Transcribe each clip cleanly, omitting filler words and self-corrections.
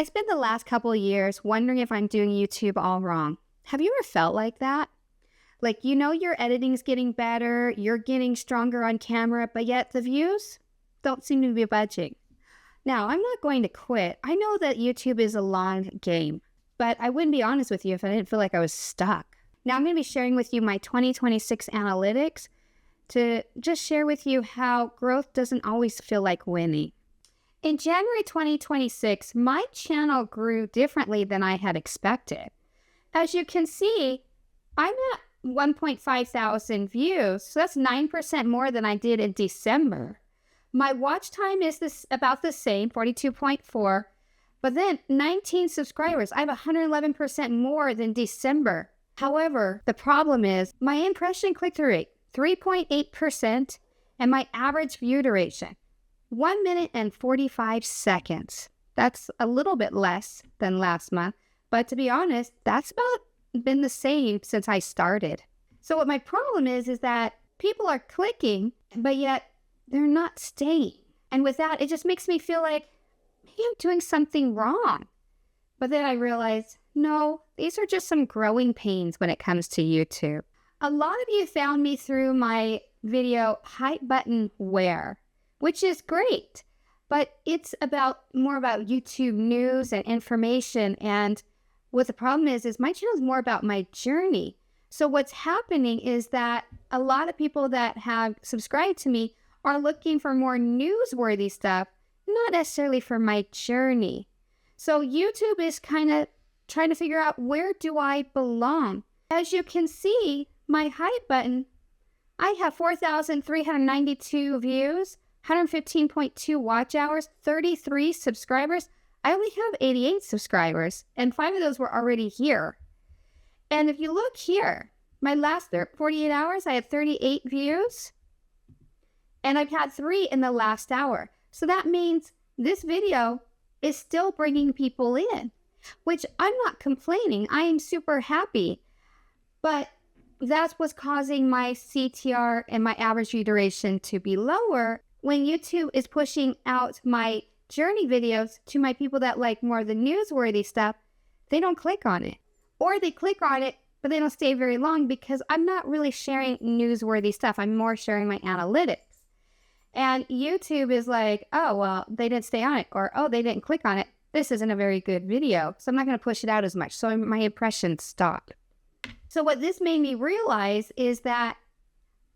I spent the last couple of years wondering if I'm doing YouTube all wrong. Have you ever felt like that? Like, your editing's getting better, you're getting stronger on camera, but yet the views don't seem to be budging. Now, I'm not going to quit. I know that YouTube is a long game, but I wouldn't be honest with you if I didn't feel like I was stuck. Now, I'm going to be sharing with you my 2026 analytics to just share with you how growth doesn't always feel like winning. In January 2026, my channel grew differently than I had expected. As you can see, I'm at 1.5 thousand views, so that's 9% more than I did in December. My watch time is about the same, 42.4, but then 19 subscribers. I have 111% more than December. However, the problem is my impression click-through rate, 3.8%, and my average view duration, 1 minute and 45 seconds. That's a little bit less than last month, but to be honest, that's about been the same since I started. So what my problem is that people are clicking, but yet they're not staying. And with that, it just makes me feel like maybe I'm doing something wrong. But then I realized, no, these are just some growing pains when it comes to YouTube. A lot of you found me through my video hype button where, which is great, but it's more about YouTube news and information. And what the problem is my channel is more about my journey. So what's happening is that a lot of people that have subscribed to me are looking for more newsworthy stuff, not necessarily for my journey. So YouTube is kind of trying to figure out, where do I belong? As you can see, my hype button, I have 4,392 views, 115.2 watch hours, 33 subscribers. I only have 88 subscribers, and 5 of those were already here. And if you look here, my last 48 hours, I had 38 views, and I've had 3 in the last hour. So that means this video is still bringing people in, which I'm not complaining. I am super happy, but that's what's causing my CTR and my average view duration to be lower when YouTube is pushing out my journey videos to my people that like more of the newsworthy stuff. They don't click on it, or they click on it, but they don't stay very long because I'm not really sharing newsworthy stuff. I'm more sharing my analytics. And YouTube is like, oh, well, they didn't stay on it, or, oh, they didn't click on it. This isn't a very good video, so I'm not going to push it out as much. So my impressions stop. So what this made me realize is that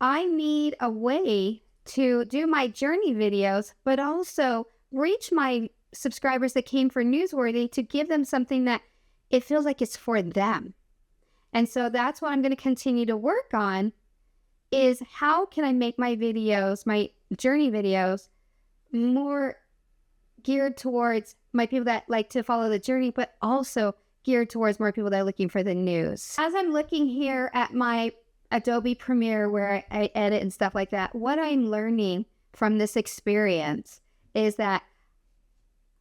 I need a way to do my journey videos, but also reach my subscribers that came for newsworthy, to give them something that it feels like it's for them. And so that's what I'm going to continue to work on, is how can I make my videos, my journey videos, more geared towards my people that like to follow the journey, but also geared towards more people that are looking for the news. As I'm looking here at my Adobe Premiere where I edit and stuff like that, what I'm learning from this experience is that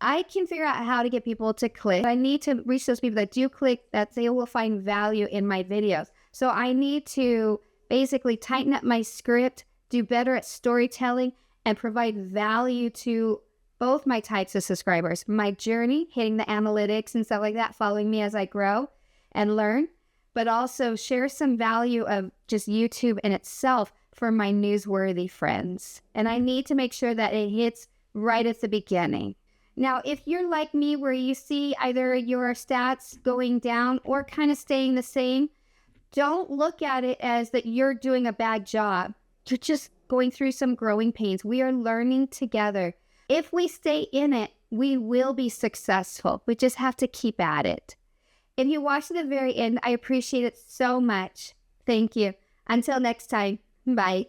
I can figure out how to get people to click. I need to reach those people that do click, that they will find value in my videos. So I need to basically tighten up my script, do better at storytelling, and provide value to both my types of subscribers. My journey, hitting the analytics and stuff like that, following me as I grow and learn, but also share some value of just YouTube in itself for my newsworthy friends. And I need to make sure that it hits right at the beginning. Now, if you're like me, where you see either your stats going down or kind of staying the same, don't look at it as that you're doing a bad job. You're just going through some growing pains. We are learning together. If we stay in it, we will be successful. We just have to keep at it. If you watched to the very end, I appreciate it so much. Thank you. Until next time, bye.